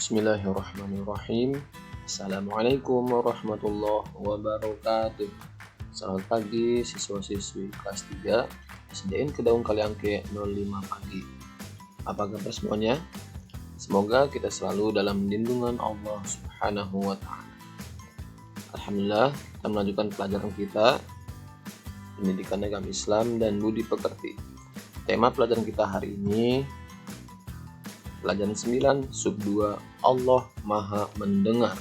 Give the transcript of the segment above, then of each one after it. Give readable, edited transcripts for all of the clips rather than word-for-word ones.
Bismillahirrahmanirrahim. Assalamualaikum warahmatullahi wabarakatuh. Selamat pagi siswa-siswi kelas 3 SDN Kedaung Kaliangke 05 pagi. Apa kabar semuanya? Semoga kita selalu dalam lindungan Allah Subhanahu wa Ta'ala. Alhamdulillah, kita melanjutkan pelajaran kita Pendidikan Agama Islam dan Budi Pekerti. Tema pelajaran kita hari ini pelajaran 9 sub 2, Allah Maha Mendengar.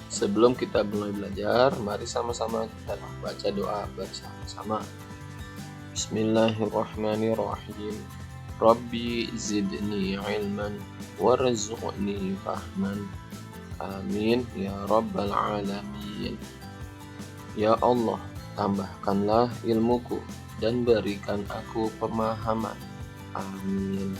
Sebelum kita mulai belajar, mari sama-sama kita baca doa bersama-sama. Bismillahirrahmanirrahim. Rabbi zidni ilman warzuqni fahman. Amin ya rabbal alamin. Ya Allah, tambahkanlah ilmuku dan berikan aku pemahaman. Amin.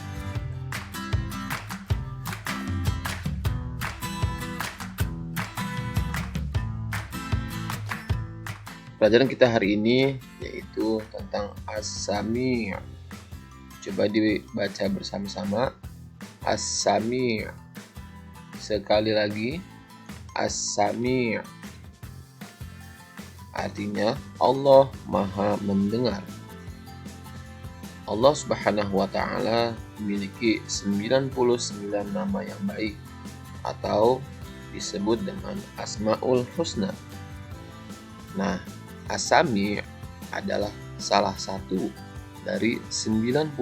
Pelajaran kita hari ini yaitu tentang As-Sami'. Coba dibaca bersama-sama. As-Sami'. Sekali lagi, As-Sami'. Artinya Allah Maha Mendengar. Allah Subhanahu wa Ta'ala memiliki 99 nama yang baik atau disebut dengan Asmaul Husna. Nah, As-Sami' adalah salah satu dari 99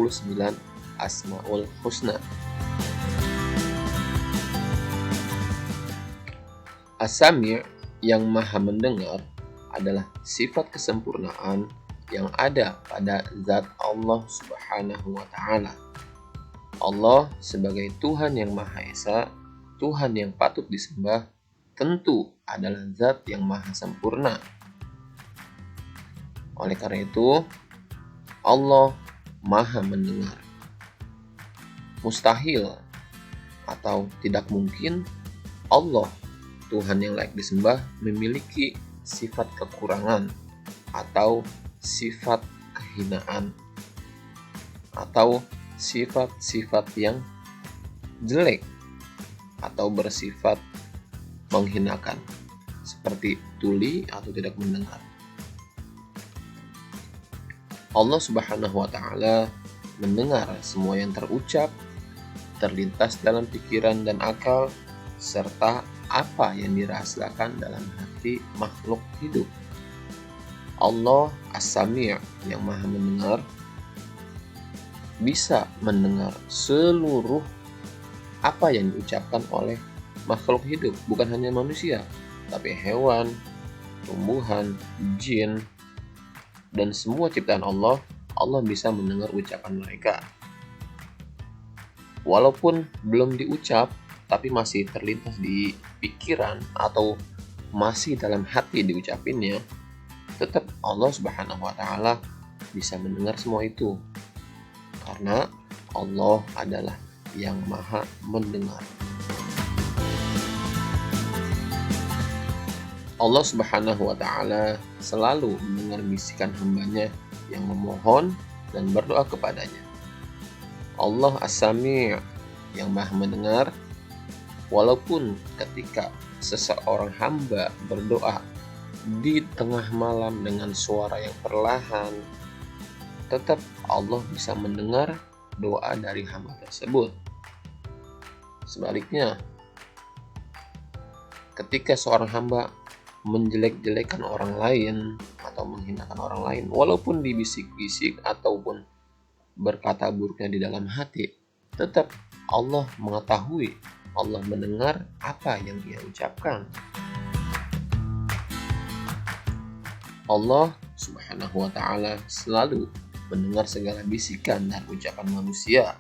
Asmaul Husna. As-Sami' yang Maha Mendengar adalah sifat kesempurnaan yang ada pada zat Allah Subhanahu wa Ta'ala. Allah sebagai Tuhan yang Maha Esa, Tuhan yang patut disembah, tentu adalah zat yang maha sempurna. Oleh karena itu, Allah Maha Mendengar. Mustahil atau tidak mungkin Allah, Tuhan yang layak disembah, memiliki sifat kekurangan atau sifat kehinaan atau sifat-sifat yang jelek atau bersifat menghinakan seperti tuli atau tidak mendengar. Allah Subhanahu wa Ta'ala mendengar semua yang terucap, terlintas dalam pikiran dan akal, serta apa yang dirahasiakan dalam hati makhluk hidup. Allah As-Sami' yang Maha Mendengar bisa mendengar seluruh apa yang diucapkan oleh makhluk hidup, bukan hanya manusia, tapi hewan, tumbuhan, jin, dan semua ciptaan Allah. Allah bisa mendengar ucapan mereka. Walaupun belum diucap, tapi masih terlintas di pikiran atau masih dalam hati diucapinnya, tetap Allah Subhanahu wa Ta'ala bisa mendengar semua itu. Karena Allah adalah yang Maha Mendengar. Allah Subhanahu wa Ta'ala selalu mendengar bisikan hambanya yang memohon dan berdoa kepadanya. Allah As-Sami' yang Maha Mendengar. Walaupun ketika seseorang hamba berdoa di tengah malam dengan suara yang perlahan, tetap Allah bisa mendengar doa dari hamba tersebut. Sebaliknya, ketika seorang hamba menjelek-jelekan orang lain atau menghinakan orang lain, walaupun dibisik-bisik ataupun berkata buruknya di dalam hati, tetap Allah mengetahui, Allah mendengar apa yang dia ucapkan. Allah Subhanahu wa Ta'ala selalu mendengar segala bisikan dan ucapan manusia,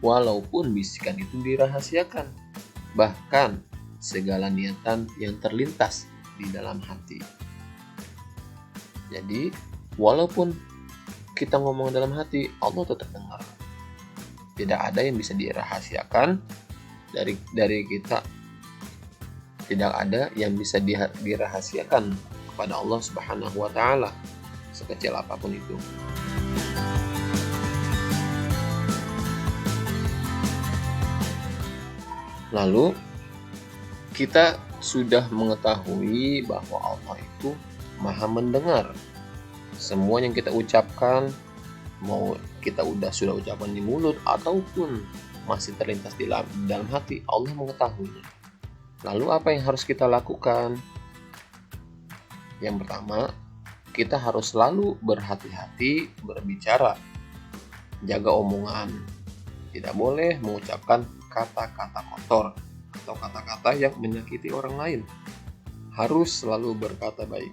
walaupun bisikan itu dirahasiakan, bahkan segala niatan yang terlintas di dalam hati. Jadi, walaupun kita ngomong dalam hati, Allah tetap dengar. Tidak ada yang bisa dirahasiakan dari kita. Tidak ada yang bisa dirahasiakan kepada Allah Subhanahu wa Ta'ala, sekecil apapun itu. Lalu kita sudah mengetahui bahwa Allah itu Maha mendengar semua yang kita ucapkan, mau kita sudah ucapkan di mulut ataupun masih terlintas di dalam hati, Allah mengetahuinya. Lalu apa yang harus kita lakukan? Yang pertama, kita harus selalu berhati-hati berbicara. Jaga omongan. Tidak boleh mengucapkan kata-kata kotor atau kata-kata yang menyakiti orang lain. Harus selalu berkata baik.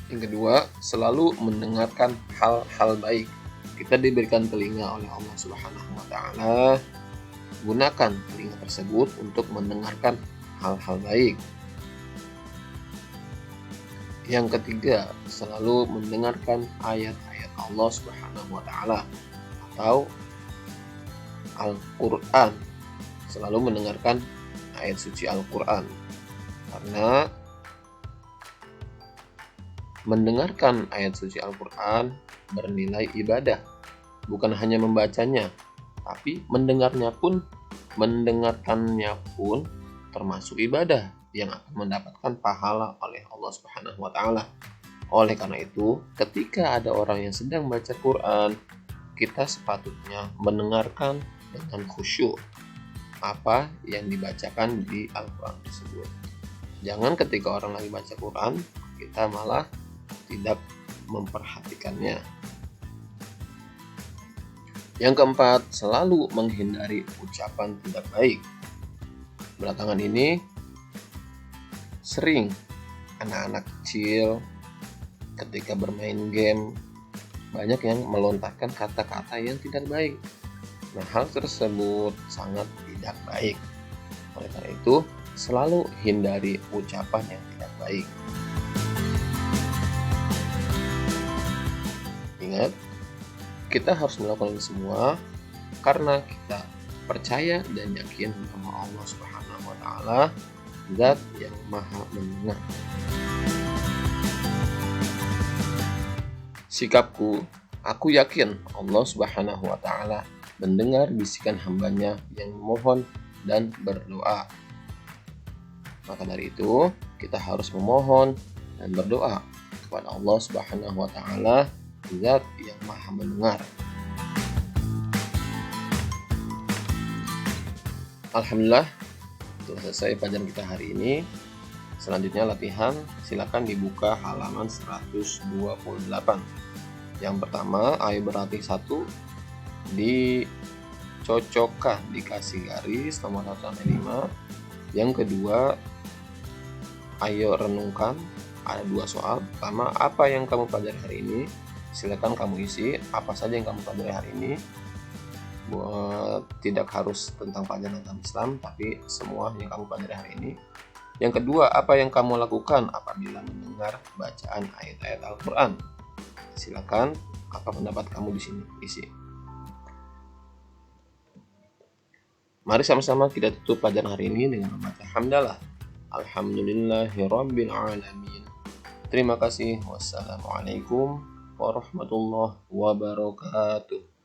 Yang kedua, selalu mendengarkan hal-hal baik. Kita diberikan telinga oleh Allah Subhanahu wa taala. Gunakan telinga tersebut untuk mendengarkan hal-hal baik. Yang ketiga, selalu mendengarkan ayat-ayat Allah Subhanahu wa taala atau Al-Qur'an. Selalu mendengarkan ayat suci Al-Qur'an. Karena mendengarkan ayat suci Al-Qur'an bernilai ibadah. Bukan hanya membacanya, tapi mendengarkannya pun termasuk ibadah yang akan mendapatkan pahala oleh Allah Subhanahu wa taala. Oleh karena itu, ketika ada orang yang sedang baca Quran, kita sepatutnya mendengarkan dengan khusyuk apa yang dibacakan di Al-Quran tersebut. Jangan ketika orang lagi baca Quran, kita malah tidak memperhatikannya. Yang keempat, selalu menghindari ucapan tidak baik. Belakangan ini sering anak-anak kecil ketika bermain game banyak yang melontarkan kata-kata yang tidak baik. Nah, hal tersebut sangat tidak baik. Oleh karena itu, selalu hindari ucapan yang tidak baik. Ingat, kita harus melakukan ini semua karena kita percaya dan yakin bahwa Allah Subhanahu wa taala Zat yang Maha mendengar. Sikapku, aku yakin Allah Subhanahu wa taala mendengar bisikan hambanya yang memohon dan berdoa. Maka dari itu, kita harus memohon dan berdoa kepada Allah Subhanahu wa taala, Zat yang Maha mendengar. Alhamdulillah, telah selesai pelajaran kita hari ini. Selanjutnya latihan, silakan dibuka halaman 128. Yang pertama, ayo berlatih 1, dicocokkan, dikasih garis nomor 1 sampai 5. Yang kedua, ayo renungkan, ada 2 soal. Pertama, apa yang kamu pelajari hari ini? Silakan kamu isi apa saja yang kamu pelajari hari ini. Tidak harus tentang pelajaran agama Islam, tapi semua yang kamu pelajari hari ini. Yang kedua, apa yang kamu lakukan apabila mendengar bacaan ayat-ayat Al-Quran? Silakan, apa pendapat kamu di sini? Isi. Mari sama-sama kita tutup pelajaran hari ini dengan membaca hamdalah. Alhamdulillahirabbil alamin. Terima kasih. Wassalamualaikum warahmatullahi wabarakatuh.